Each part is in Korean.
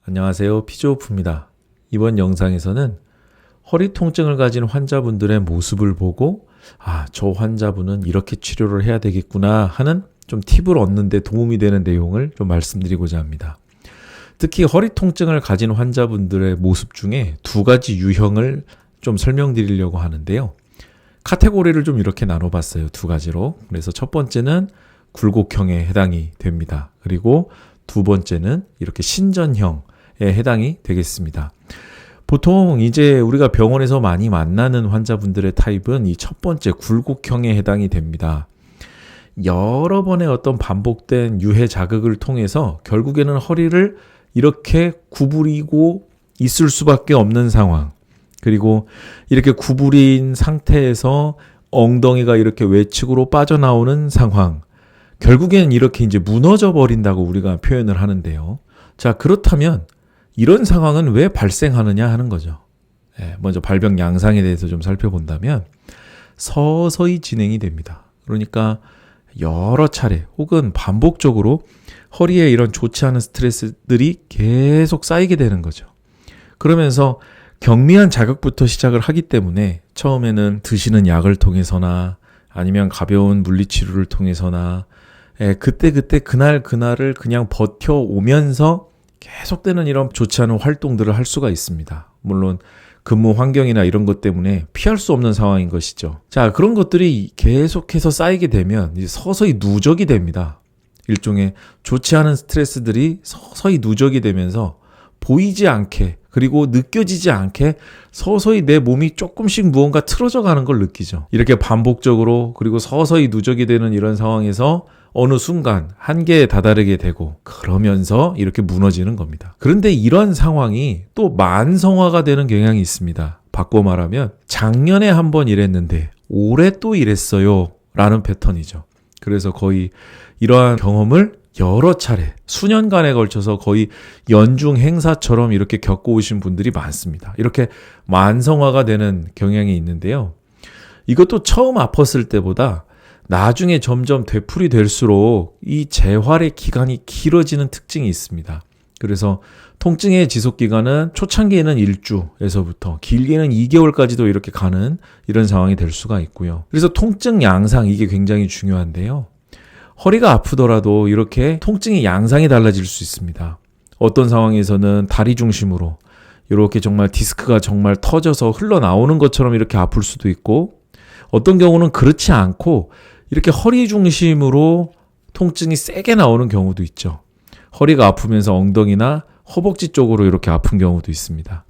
안녕하세요. 피지오프입니다. 이번 영상에서는 허리 통증을 가진 환자분들의 모습을 보고 저 환자분은 이렇게 치료를 해야 되겠구나 하는 좀 팁을 얻는 데 도움이 되는 내용을 좀 말씀드리고자 합니다. 특히 허리 통증을 가진 환자분들의 모습 중에 두 가지 유형을 좀 설명드리려고 하는데요. 카테고리를 좀 이렇게 나눠봤어요. 두 가지로. 그래서 첫 번째는 굴곡형에 해당이 됩니다. 그리고 두 번째는 이렇게 신전형에 해당이 되겠습니다. 보통 이제 우리가 병원에서 많이 만나는 환자분들의 타입은 이 첫 번째 굴곡형에 해당이 됩니다. 여러 번의 어떤 반복된 유해 자극을 통해서 결국에는 허리를 이렇게 구부리고 있을 수밖에 없는 상황. 그리고 이렇게 구부린 상태에서 엉덩이가 이렇게 외측으로 빠져나오는 상황. 결국엔 이렇게 이제 무너져 버린다고 우리가 표현을 하는데요. 자, 그렇다면 이런 상황은 왜 발생하느냐 하는 거죠. 먼저 발병 양상에 대해서 좀 살펴본다면 서서히 진행이 됩니다. 그러니까 여러 차례 혹은 반복적으로 허리에 이런 좋지 않은 스트레스들이 계속 쌓이게 되는 거죠. 그러면서 경미한 자극부터 시작을 하기 때문에 처음에는 드시는 약을 통해서나 아니면 가벼운 물리치료를 통해서나 그때 그날을 그냥 버텨오면서 계속되는 이런 좋지 않은 활동들을 할 수가 있습니다. 물론 근무 환경이나 이런 것 때문에 피할 수 없는 상황인 것이죠. 자, 그런 것들이 계속해서 쌓이게 되면 이제 서서히 누적이 됩니다. 일종의 좋지 않은 스트레스들이 서서히 누적이 되면서 보이지 않게 그리고 느껴지지 않게 서서히 내 몸이 조금씩 무언가 틀어져 가는 걸 느끼죠. 이렇게 반복적으로 그리고 서서히 누적이 되는 이런 상황에서 어느 순간 한계에 다다르게 되고 그러면서 이렇게 무너지는 겁니다. 그런데 이런 상황이 또 만성화가 되는 경향이 있습니다. 바꿔 말하면 작년에 한번 이랬는데 올해 또 이랬어요 라는 패턴이죠. 그래서 거의 이러한 경험을 여러 차례 수년간에 걸쳐서 거의 연중 행사처럼 이렇게 겪어오신 분들이 많습니다. 이렇게 만성화가 되는 경향이 있는데요. 이것도 처음 아팠을 때보다 나중에 점점 되풀이 될수록 이 재활의 기간이 길어지는 특징이 있습니다. 그래서 통증의 지속기간은 초창기에는 1주에서부터 길게는 2개월까지도 이렇게 가는 이런 상황이 될 수가 있고요. 그래서 통증 양상 이게 굉장히 중요한데요. 허리가 아프더라도 이렇게 통증의 양상이 달라질 수 있습니다. 어떤 상황에서는 다리 중심으로 이렇게 정말 디스크가 정말 터져서 흘러나오는 것처럼 이렇게 아플 수도 있고 어떤 경우는 그렇지 않고 이렇게 허리 중심으로 통증이 세게 나오는 경우도 있죠. 허리가 아프면서 엉덩이나 허벅지 쪽으로 이렇게 아픈 경우도 있습니다.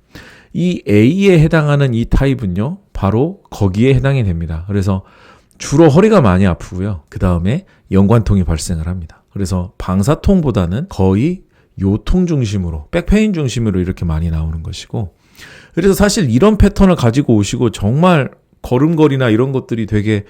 이 A에 해당하는 이 타입은요, 바로 거기에 해당이 됩니다. 그래서 주로 허리가 많이 아프고요. 그 다음에 연관통이 발생을 합니다. 그래서 방사통보다는 거의 요통 중심으로, 백페인 중심으로 이렇게 많이 나오는 것이고, 그래서 사실 이런 패턴을 가지고 오시고 정말 걸음걸이나 이런 것들이 되게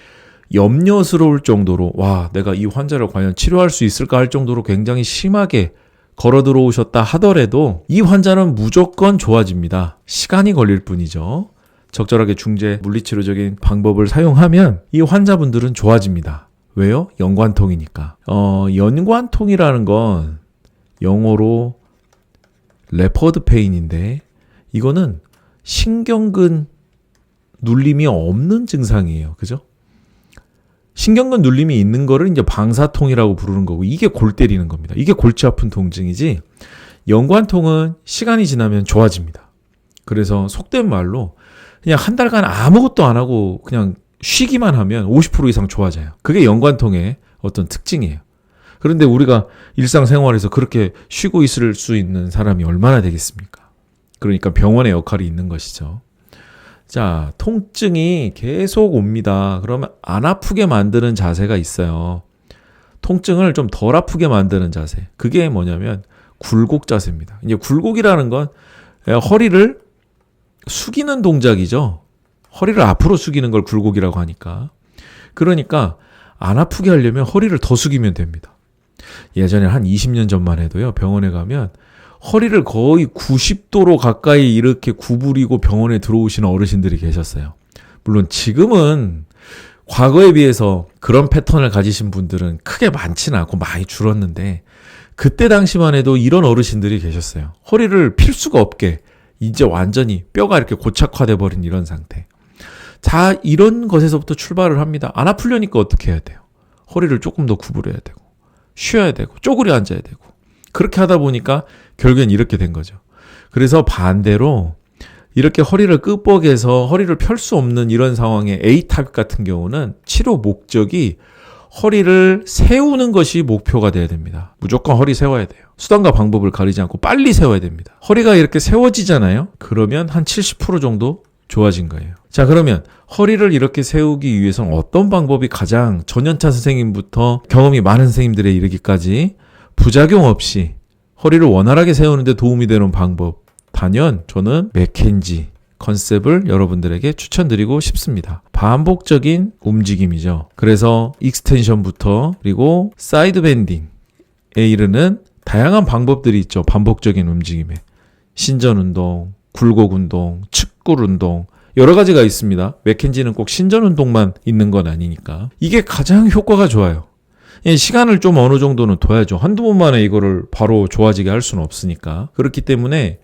염려스러울 정도로 내가 이 환자를 과연 치료할 수 있을까 할 정도로 굉장히 심하게 걸어 들어오셨다 하더라도 이 환자는 무조건 좋아집니다. 시간이 걸릴 뿐이죠. 적절하게 중재 물리치료적인 방법을 사용하면 이 환자분들은 좋아집니다. 왜요? 연관통이니까. 연관통이라는 건 영어로 레퍼드 페인인데 이거는 신경근 눌림이 없는 증상이에요. 그죠? 신경근 눌림이 있는 거를 이제 방사통이라고 부르는 거고 이게 골 때리는 겁니다. 이게 골치 아픈 통증이지 연관통은 시간이 지나면 좋아집니다. 그래서 속된 말로 그냥 한 달간 아무것도 안 하고 그냥 쉬기만 하면 50% 이상 좋아져요. 그게 연관통의 어떤 특징이에요. 그런데 우리가 일상생활에서 그렇게 쉬고 있을 수 있는 사람이 얼마나 되겠습니까? 그러니까 병원의 역할이 있는 것이죠. 자, 통증이 계속 옵니다. 그러면 안 아프게 만드는 자세가 있어요. 통증을 좀 덜 아프게 만드는 자세. 그게 뭐냐면 굴곡 자세입니다. 이제 굴곡이라는 건 허리를 숙이는 동작이죠. 허리를 앞으로 숙이는 걸 굴곡이라고 하니까. 그러니까 안 아프게 하려면 허리를 더 숙이면 됩니다. 예전에 한 20년 전만 해도요. 병원에 가면 허리를 거의 90도로 가까이 이렇게 구부리고 병원에 들어오시는 어르신들이 계셨어요. 물론 지금은 과거에 비해서 그런 패턴을 가지신 분들은 크게 많지는 않고 많이 줄었는데 그때 당시만 해도 이런 어르신들이 계셨어요. 허리를 필 수가 없게 이제 완전히 뼈가 이렇게 고착화돼 버린 이런 상태. 자, 이런 것에서부터 출발을 합니다. 안 아프려니까 어떻게 해야 돼요? 허리를 조금 더 구부려야 되고 쉬어야 되고 쪼그려 앉아야 되고 그렇게 하다 보니까 결국엔 이렇게 된 거죠. 그래서 반대로 이렇게 허리를 끝벅에서 허리를 펼 수 없는 이런 상황의 A타입 같은 경우는 치료 목적이 허리를 세우는 것이 목표가 돼야 됩니다. 무조건 허리 세워야 돼요. 수단과 방법을 가리지 않고 빨리 세워야 됩니다. 허리가 이렇게 세워지잖아요. 그러면 한 70% 정도 좋아진 거예요. 자, 그러면 허리를 이렇게 세우기 위해서는 어떤 방법이 가장 전연차 선생님부터 경험이 많은 선생님들에 이르기까지 부작용 없이 허리를 원활하게 세우는데 도움이 되는 방법, 단연 저는 맥켄지 컨셉을 여러분들에게 추천드리고 싶습니다. 반복적인 움직임이죠. 그래서 익스텐션부터 그리고 사이드 밴딩에 이르는 다양한 방법들이 있죠. 반복적인 움직임에 신전 운동, 굴곡 운동, 측굴 운동 여러 가지가 있습니다. 맥켄지는 꼭 신전 운동만 있는 건 아니니까 이게 가장 효과가 좋아요. 시간을 좀 어느 정도는 둬야죠. 한두 번 만에 이거를 바로 좋아지게 할 수는 없으니까. 그렇기 때문에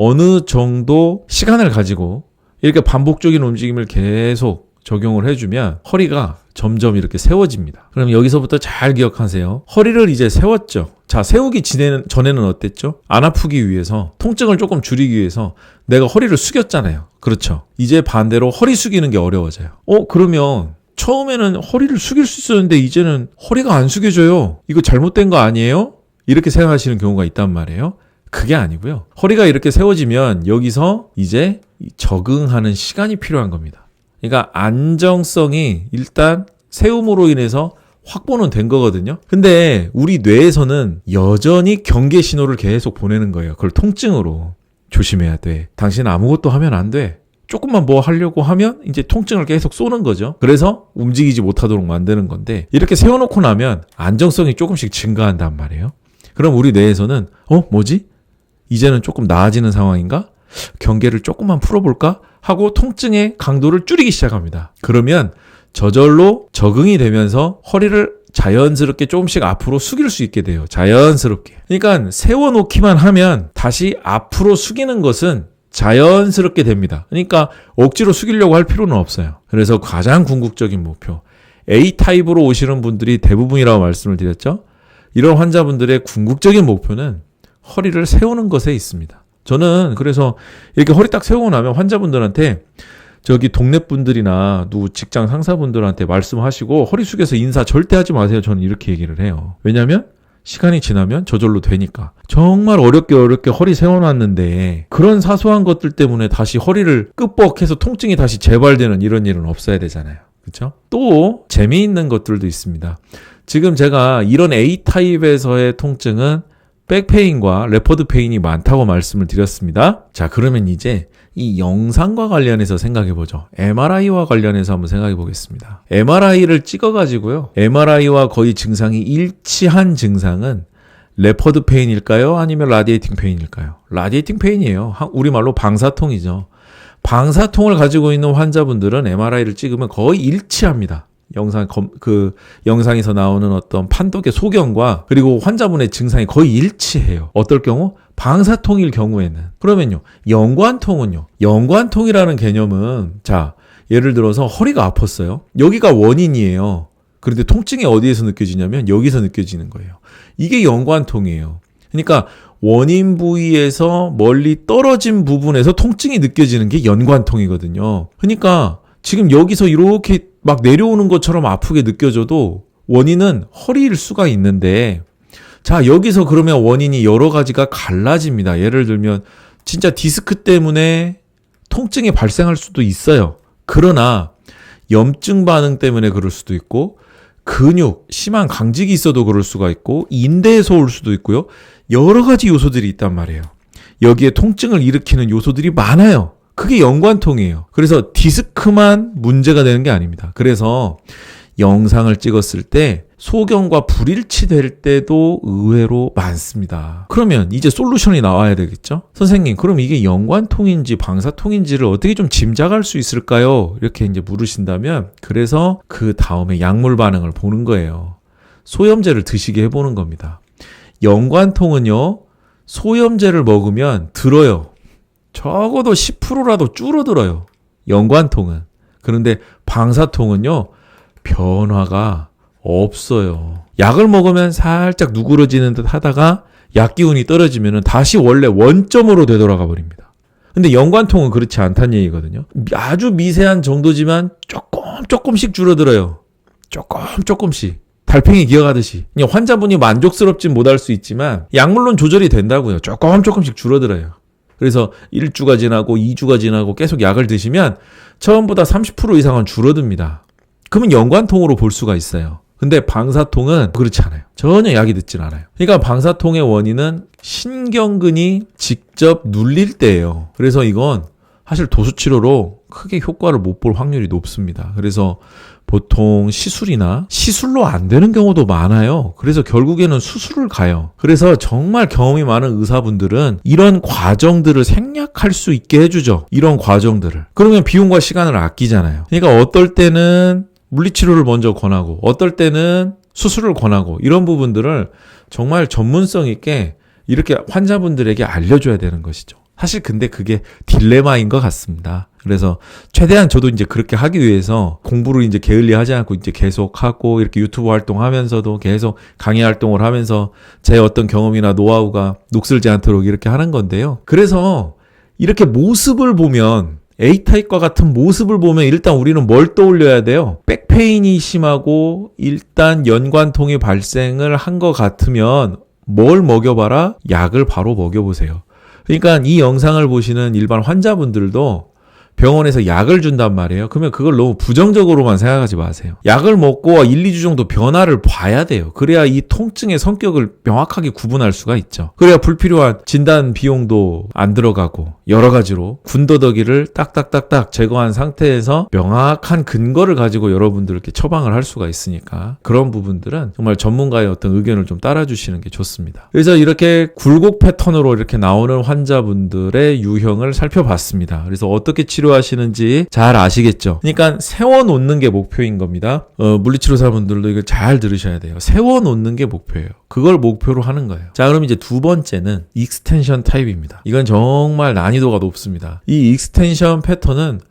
어느 정도 시간을 가지고 이렇게 반복적인 움직임을 계속 적용을 해주면 허리가 점점 이렇게 세워집니다. 그럼 여기서부터 잘 기억하세요. 허리를 이제 세웠죠. 자, 세우기 전에는 어땠죠? 안 아프기 위해서, 통증을 조금 줄이기 위해서 내가 허리를 숙였잖아요. 그렇죠. 이제 반대로 허리 숙이는 게 어려워져요. 그러면 처음에는 허리를 숙일 수 있었는데 이제는 허리가 안 숙여져요. 이거 잘못된 거 아니에요? 이렇게 생각하시는 경우가 있단 말이에요. 그게 아니고요. 허리가 이렇게 세워지면 여기서 이제 적응하는 시간이 필요한 겁니다. 그러니까 안정성이 일단 세움으로 인해서 확보는 된 거거든요. 근데 우리 뇌에서는 여전히 경계 신호를 계속 보내는 거예요. 그걸 통증으로 조심해야 돼. 당신 아무것도 하면 안 돼. 조금만 뭐 하려고 하면 이제 통증을 계속 쏘는 거죠. 그래서 움직이지 못하도록 만드는 건데 이렇게 세워놓고 나면 안정성이 조금씩 증가한단 말이에요. 그럼 우리 뇌에서는 뭐지? 이제는 조금 나아지는 상황인가? 경계를 조금만 풀어볼까? 하고 통증의 강도를 줄이기 시작합니다. 그러면 저절로 적응이 되면서 허리를 자연스럽게 조금씩 앞으로 숙일 수 있게 돼요. 자연스럽게. 그러니까 세워놓기만 하면 다시 앞으로 숙이는 것은 자연스럽게 됩니다. 그러니까 억지로 숙이려고 할 필요는 없어요. 그래서 가장 궁극적인 목표, A타입으로 오시는 분들이 대부분이라고 말씀을 드렸죠. 이런 환자분들의 궁극적인 목표는 허리를 세우는 것에 있습니다. 저는 그래서 이렇게 허리 딱 세우고 나면 환자분들한테 저기 동네 분들이나 누구 직장 상사분들한테 말씀하시고 허리 숙여서 인사 절대 하지 마세요. 저는 이렇게 얘기를 해요. 왜냐하면 시간이 지나면 저절로 되니까. 정말 어렵게 허리 세워놨는데 그런 사소한 것들 때문에 다시 허리를 끄뻑해서 통증이 다시 재발되는 이런 일은 없어야 되잖아요. 그렇죠? 또 재미있는 것들도 있습니다. 지금 제가 이런 A타입에서의 통증은 백페인과 레퍼드 페인이 많다고 말씀을 드렸습니다. 자, 그러면 이제 이 영상과 관련해서 생각해보죠. MRI와 관련해서 한번 생각해보겠습니다. MRI를 찍어가지고요. MRI와 거의 증상이 일치한 증상은 레퍼드 페인일까요? 아니면 라디에이팅 페인일까요? 라디에이팅 페인이에요. 우리말로 방사통이죠. 방사통을 가지고 있는 환자분들은 MRI를 찍으면 거의 일치합니다. 영상에서 나오는 어떤 판독의 소견과 그리고 환자분의 증상이 거의 일치해요. 어떨 경우? 방사통일 경우에는. 그러면요. 연관통은요. 연관통이라는 개념은 자, 예를 들어서 허리가 아팠어요. 여기가 원인이에요. 그런데 통증이 어디에서 느껴지냐면 여기서 느껴지는 거예요. 이게 연관통이에요. 그러니까 원인 부위에서 멀리 떨어진 부분에서 통증이 느껴지는 게 연관통이거든요. 그러니까 지금 여기서 이렇게 막 내려오는 것처럼 아프게 느껴져도 원인은 허리일 수가 있는데 자, 여기서 그러면 원인이 여러 가지가 갈라집니다. 예를 들면 진짜 디스크 때문에 통증이 발생할 수도 있어요. 그러나 염증 반응 때문에 그럴 수도 있고 근육, 심한 강직이 있어도 그럴 수가 있고 인대에서 올 수도 있고요. 여러 가지 요소들이 있단 말이에요. 여기에 통증을 일으키는 요소들이 많아요. 그게 연관통이에요. 그래서 디스크만 문제가 되는 게 아닙니다. 그래서 영상을 찍었을 때 소견과 불일치될 때도 의외로 많습니다. 그러면 이제 솔루션이 나와야 되겠죠? 선생님, 그럼 이게 연관통인지 방사통인지를 어떻게 좀 짐작할 수 있을까요? 이렇게 이제 물으신다면 그래서 그 다음에 약물 반응을 보는 거예요. 소염제를 드시게 해보는 겁니다. 연관통은요, 소염제를 먹으면 들어요. 적어도 10%라도 줄어들어요. 연관통은. 그런데 방사통은요, 변화가 없어요. 약을 먹으면 살짝 누그러지는 듯 하다가 약 기운이 떨어지면 다시 원래 원점으로 되돌아가 버립니다. 근데 연관통은 그렇지 않다는 얘기거든요. 아주 미세한 정도지만 조금씩 줄어들어요. 조금씩. 달팽이 기어가듯이. 그냥 환자분이 만족스럽진 못할 수 있지만 약물론 조절이 된다고요. 조금씩 줄어들어요. 그래서 1주가 지나고 2주가 지나고 계속 약을 드시면 처음보다 30% 이상은 줄어듭니다. 그러면 연관통으로 볼 수가 있어요. 근데 방사통은 그렇지 않아요. 전혀 약이 듣진 않아요. 그러니까 방사통의 원인은 신경근이 직접 눌릴 때예요. 그래서 이건 사실 도수치료로 크게 효과를 못 볼 확률이 높습니다. 그래서 보통 시술로 안 되는 경우도 많아요. 그래서 결국에는 수술을 가요. 그래서 정말 경험이 많은 의사분들은 이런 과정들을 생략할 수 있게 해주죠. 이런 과정들을. 그러면 비용과 시간을 아끼잖아요. 그러니까 어떨 때는 물리치료를 먼저 권하고 어떨 때는 수술을 권하고 이런 부분들을 정말 전문성 있게 이렇게 환자분들에게 알려줘야 되는 것이죠. 사실 근데 그게 딜레마인 것 같습니다. 그래서 최대한 저도 이제 그렇게 하기 위해서 공부를 이제 게을리 하지 않고 이제 계속 하고 이렇게 유튜브 활동하면서도 계속 강의 활동을 하면서 제 어떤 경험이나 노하우가 녹슬지 않도록 이렇게 하는 건데요. 그래서 이렇게 모습을 보면 A타입과 같은 모습을 보면 일단 우리는 뭘 떠올려야 돼요? 백페인이 심하고 일단 연관통이 발생을 한 것 같으면 뭘 먹여봐라? 약을 바로 먹여보세요. 그러니까 이 영상을 보시는 일반 환자분들도 병원에서 약을 준단 말이에요. 그러면 그걸 너무 부정적으로만 생각하지 마세요. 약을 먹고 1, 2주 정도 변화를 봐야 돼요. 그래야 이 통증의 성격을 명확하게 구분할 수가 있죠. 그래야 불필요한 진단 비용도 안 들어가고 여러 가지로 군더더기를 딱딱딱딱 제거한 상태에서 명확한 근거를 가지고 여러분들께 처방을 할 수가 있으니까 그런 부분들은 정말 전문가의 어떤 의견을 좀 따라주시는 게 좋습니다. 그래서 이렇게 굴곡 패턴으로 이렇게 나오는 환자분들의 유형을 살펴봤습니다. 그래서 어떻게 치료하시는지 잘 아시겠죠? 그러니까 세워놓는 게 목표인 겁니다. 물리치료사분들도 이걸 잘 들으셔야 돼요. 세워놓는 게 목표예요. 그걸 목표로 하는 거예요. 자, 그럼 이제 두 번째는 익스텐션 타입입니다. 이건 정말 난이도가 높습니다. 이 익스텐션 패턴은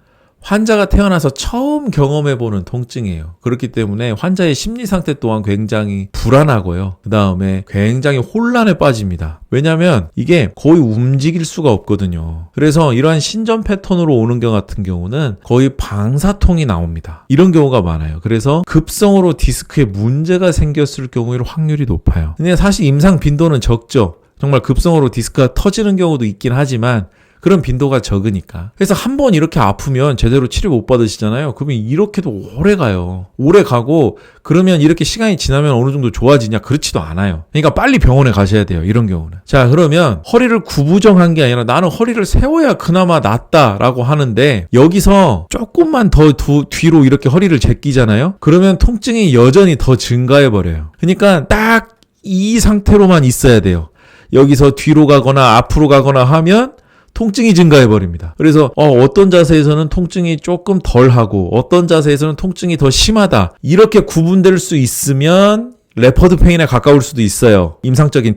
환자가 태어나서 처음 경험해보는 통증이에요. 그렇기 때문에 환자의 심리 상태 또한 굉장히 불안하고요. 그 다음에 굉장히 혼란에 빠집니다. 왜냐하면 이게 거의 움직일 수가 없거든요. 그래서 이러한 신전 패턴으로 오는 경우 같은 경우는 거의 방사통이 나옵니다. 이런 경우가 많아요. 그래서 급성으로 디스크에 문제가 생겼을 경우의 확률이 높아요. 근데 사실 임상 빈도는 적죠. 정말 급성으로 디스크가 터지는 경우도 있긴 하지만 그런 빈도가 적으니까. 그래서 한 번 이렇게 아프면 제대로 치료 못 받으시잖아요. 그러면 이렇게도 오래 가요. 오래 가고 그러면 이렇게 시간이 지나면 어느 정도 좋아지냐? 그렇지도 않아요. 그러니까 빨리 병원에 가셔야 돼요. 이런 경우는. 자, 그러면 허리를 구부정한 게 아니라 나는 허리를 세워야 그나마 낫다라고 하는데 여기서 조금만 더 뒤로 이렇게 허리를 제끼잖아요. 그러면 통증이 여전히 더 증가해버려요. 그러니까 딱 이 상태로만 있어야 돼요. 여기서 뒤로 가거나 앞으로 가거나 하면 통증이 증가해버립니다. 그래서 어떤 자세에서는 통증이 조금 덜하고 어떤 자세에서는 통증이 더 심하다. 이렇게 구분될 수 있으면 레퍼드 페인에 가까울 수도 있어요. 임상적인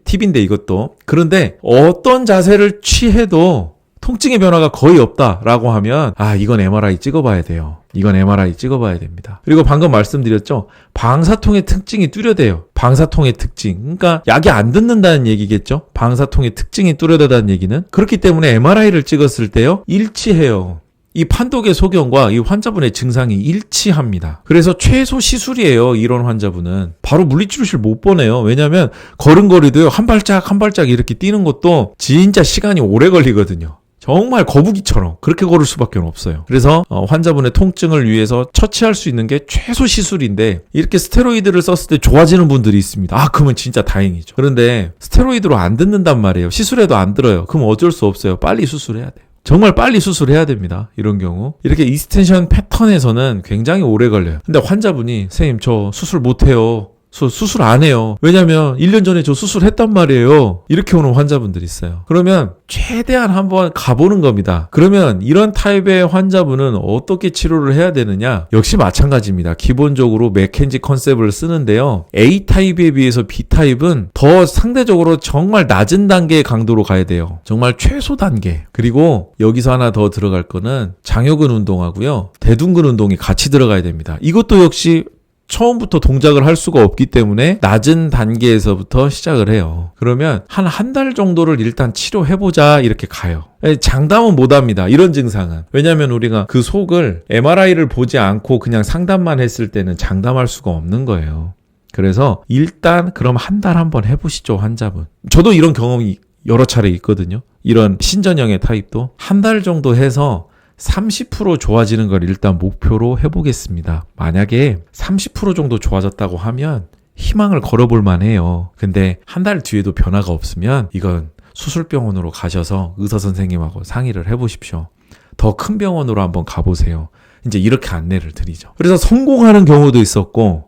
팁인데 이것도. 그런데 어떤 자세를 취해도 통증의 변화가 거의 없다라고 하면 이건 MRI 찍어봐야 돼요. 이건 MRI 찍어봐야 됩니다. 그리고 방금 말씀드렸죠. 방사통의 특징이 뚜렷해요. 방사통의 특징. 그러니까 약이 안 듣는다는 얘기겠죠. 방사통의 특징이 뚜렷하다는 얘기는. 그렇기 때문에 MRI를 찍었을 때요. 일치해요. 이 판독의 소견과 이 환자분의 증상이 일치합니다. 그래서 최소 시술이에요. 이런 환자분은. 바로 물리치료실 못 보내요. 왜냐하면 걸음걸이도요. 한 발짝 한 발짝 이렇게 뛰는 것도 진짜 시간이 오래 걸리거든요. 정말 거북이처럼 그렇게 걸을 수밖에 없어요. 그래서 환자분의 통증을 위해서 처치할 수 있는 게 최소 시술인데 이렇게 스테로이드를 썼을 때 좋아지는 분들이 있습니다. 그러면 진짜 다행이죠. 그런데 스테로이드로 안 듣는단 말이에요. 시술해도 안 들어요. 그럼 어쩔 수 없어요. 빨리 수술해야 돼요. 정말 빨리 수술해야 됩니다. 이런 경우. 이렇게 익스텐션 패턴에서는 굉장히 오래 걸려요. 근데 환자분이 선생님 저 수술 못해요. 수술 안 해요. 왜냐면 1년 전에 저 수술했단 말이에요. 이렇게 오는 환자분들이 있어요. 그러면 최대한 한번 가보는 겁니다. 그러면 이런 타입의 환자분은 어떻게 치료를 해야 되느냐? 역시 마찬가지입니다. 기본적으로 맥켄지 컨셉을 쓰는데요. A타입에 비해서 B타입은 더 상대적으로 정말 낮은 단계의 강도로 가야 돼요. 정말 최소 단계. 그리고 여기서 하나 더 들어갈 거는 장요근 운동하고요. 대둔근 운동이 같이 들어가야 됩니다. 이것도 역시 처음부터 동작을 할 수가 없기 때문에 낮은 단계에서부터 시작을 해요. 그러면 한 달 정도를 일단 치료해보자 이렇게 가요. 장담은 못합니다. 이런 증상은. 왜냐하면 우리가 그 속을 MRI를 보지 않고 그냥 상담만 했을 때는 장담할 수가 없는 거예요. 그래서 일단 그럼 한 달 한번 해보시죠, 환자분. 저도 이런 경험이 여러 차례 있거든요. 이런 신전형의 타입도 한 달 정도 해서 30% 좋아지는 걸 일단 목표로 해보겠습니다. 만약에 30% 정도 좋아졌다고 하면 희망을 걸어볼 만해요. 근데 한 달 뒤에도 변화가 없으면 이건 수술병원으로 가셔서 의사 선생님하고 상의를 해보십시오. 더 큰 병원으로 한번 가보세요. 이제 이렇게 안내를 드리죠. 그래서 성공하는 경우도 있었고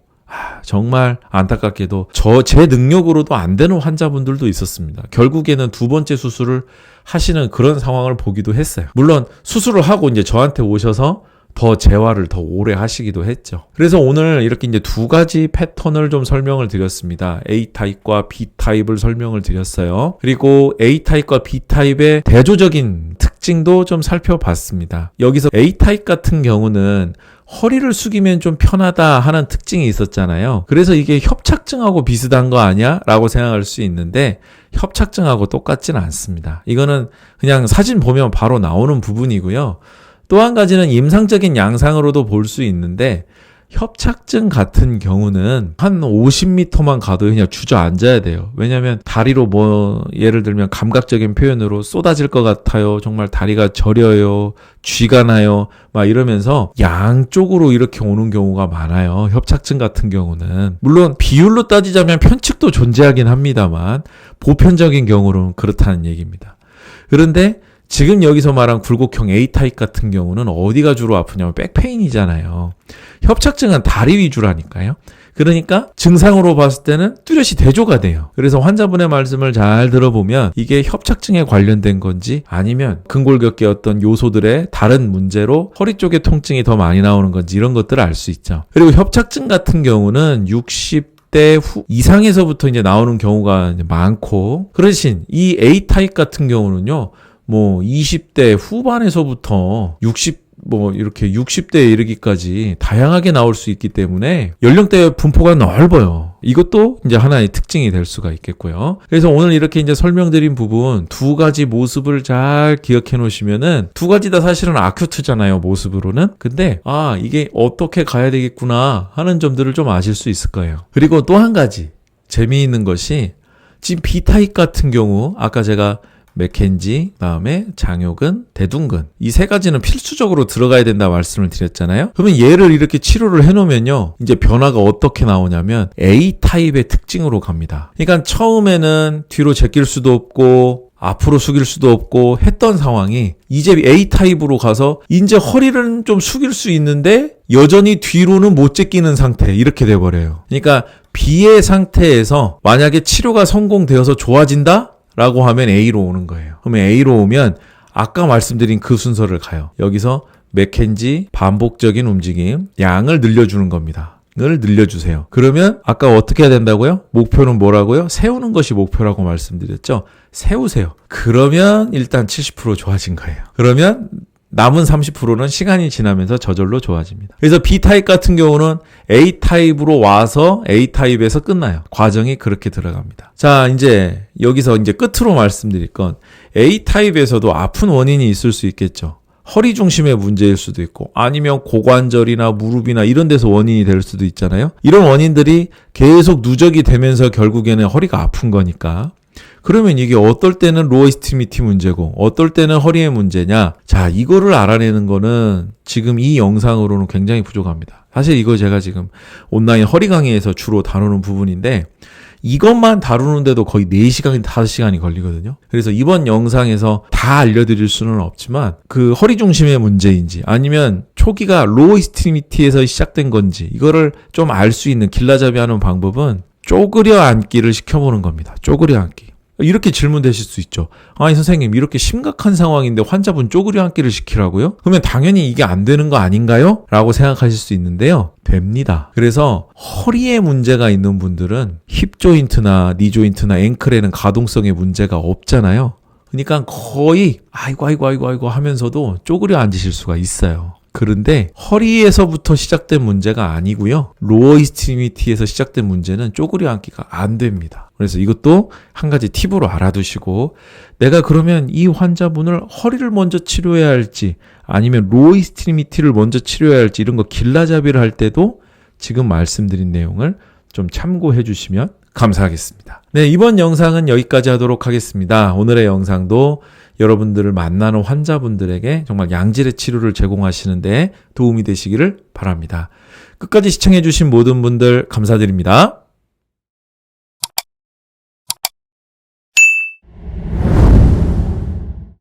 정말 안타깝게도 제 능력으로도 안 되는 환자분들도 있었습니다. 결국에는 두 번째 수술을 하시는 그런 상황을 보기도 했어요. 물론 수술을 하고 이제 저한테 오셔서 더 재활을 더 오래 하시기도 했죠. 그래서 오늘 이렇게 이제 두 가지 패턴을 좀 설명을 드렸습니다. A타입과 B타입을 설명을 드렸어요. 그리고 A타입과 B타입의 대조적인 특징도 좀 살펴봤습니다. 여기서 A타입 같은 경우는 허리를 숙이면 좀 편하다 하는 특징이 있었잖아요. 그래서 이게 협착증하고 비슷한 거 아니야? 라고 생각할 수 있는데 협착증하고 똑같지는 않습니다. 이거는 그냥 사진 보면 바로 나오는 부분이고요. 또 한 가지는 임상적인 양상으로도 볼 수 있는데 협착증 같은 경우는 한 50m만 가도 그냥 주저앉아야 돼요. 왜냐하면 다리로 예를 들면 감각적인 표현으로 쏟아질 것 같아요. 정말 다리가 저려요. 쥐가 나요. 막 이러면서 양쪽으로 이렇게 오는 경우가 많아요. 협착증 같은 경우는. 물론 비율로 따지자면 편측도 존재하긴 합니다만 보편적인 경우로는 그렇다는 얘기입니다. 그런데 지금 여기서 말한 굴곡형 A타입 같은 경우는 어디가 주로 아프냐면 백페인이잖아요. 협착증은 다리 위주라니까요. 그러니까 증상으로 봤을 때는 뚜렷이 대조가 돼요. 그래서 환자분의 말씀을 잘 들어보면 이게 협착증에 관련된 건지 아니면 근골격계 어떤 요소들의 다른 문제로 허리 쪽에 통증이 더 많이 나오는 건지 이런 것들을 알 수 있죠. 그리고 협착증 같은 경우는 60대 이상에서부터 이제 나오는 경우가 이제 많고, 그 대신 이 A타입 같은 경우는요, 20대 후반에서부터 60대에 이르기까지 다양하게 나올 수 있기 때문에 연령대 분포가 넓어요. 이것도 이제 하나의 특징이 될 수가 있겠고요. 그래서 오늘 이렇게 이제 설명드린 부분 두 가지 모습을 잘 기억해 놓으시면은 두 가지 다 사실은 아큐트잖아요, 모습으로는. 근데 이게 어떻게 가야 되겠구나 하는 점들을 좀 아실 수 있을 거예요. 그리고 또 한 가지 재미있는 것이 지금 B타입 같은 경우 아까 제가 맥켄지, 그다음에 장요근, 대둔근 이 세 가지는 필수적으로 들어가야 된다 말씀을 드렸잖아요. 그러면 얘를 이렇게 치료를 해놓으면요, 이제 변화가 어떻게 나오냐면 A타입의 특징으로 갑니다. 그러니까 처음에는 뒤로 제낄 수도 없고 앞으로 숙일 수도 없고 했던 상황이 이제 A타입으로 가서 이제 허리는 좀 숙일 수 있는데 여전히 뒤로는 못 제끼는 상태, 이렇게 돼버려요. 그러니까 B의 상태에서 만약에 치료가 성공되어서 좋아진다? 라고 하면 A로 오는 거예요. 그러면 A로 오면 아까 말씀드린 그 순서를 가요. 여기서 맥켄지 반복적인 움직임, 양을 늘려주는 겁니다. 을 늘려주세요. 그러면 아까 어떻게 해야 된다고요? 목표는 뭐라고요? 세우는 것이 목표라고 말씀드렸죠. 세우세요. 그러면 일단 70% 좋아진 거예요. 그러면 남은 30%는 시간이 지나면서 저절로 좋아집니다. 그래서 B타입 같은 경우는 A타입으로 와서 A타입에서 끝나요. 과정이 그렇게 들어갑니다. 자, 이제 여기서 이제 끝으로 말씀드릴 건 A타입에서도 아픈 원인이 있을 수 있겠죠. 허리 중심의 문제일 수도 있고 아니면 고관절이나 무릎이나 이런 데서 원인이 될 수도 있잖아요. 이런 원인들이 계속 누적이 되면서 결국에는 허리가 아픈 거니까. 그러면 이게 어떨 때는 로어 익스트리미티 문제고 어떨 때는 허리의 문제냐? 자, 이거를 알아내는 거는 지금 이 영상으로는 굉장히 부족합니다. 사실 이거 제가 지금 온라인 허리 강의에서 주로 다루는 부분인데 이것만 다루는데도 거의 4시간, 5시간이 걸리거든요. 그래서 이번 영상에서 다 알려드릴 수는 없지만 그 허리 중심의 문제인지 아니면 초기가 로어 익스트리미티에서 시작된 건지 이거를 좀 알 수 있는 길라잡이 하는 방법은 쪼그려 앉기를 시켜보는 겁니다. 쪼그려 앉기. 이렇게 질문되실 수 있죠. 아니 선생님 이렇게 심각한 상황인데 환자분 쪼그려 앉기를 시키라고요? 그러면 당연히 이게 안 되는 거 아닌가요? 라고 생각하실 수 있는데요. 됩니다. 그래서 허리에 문제가 있는 분들은 힙 조인트나 니 조인트나 앵클에는 가동성에 문제가 없잖아요. 그러니까 거의 아이고 하면서도 쪼그려 앉으실 수가 있어요. 그런데 허리에서부터 시작된 문제가 아니고요. 로어 익스트리미티에서 시작된 문제는 쪼그려 앉기가 안 됩니다. 그래서 이것도 한 가지 팁으로 알아두시고 내가 그러면 이 환자분을 허리를 먼저 치료해야 할지 아니면 로어 익스트리미티를 먼저 치료해야 할지 이런 거 길라잡이를 할 때도 지금 말씀드린 내용을 좀 참고해 주시면 감사하겠습니다. 네, 이번 영상은 여기까지 하도록 하겠습니다. 오늘의 영상도 여러분들을 만나는 환자분들에게 정말 양질의 치료를 제공하시는 데 도움이 되시기를 바랍니다. 끝까지 시청해 주신 모든 분들 감사드립니다.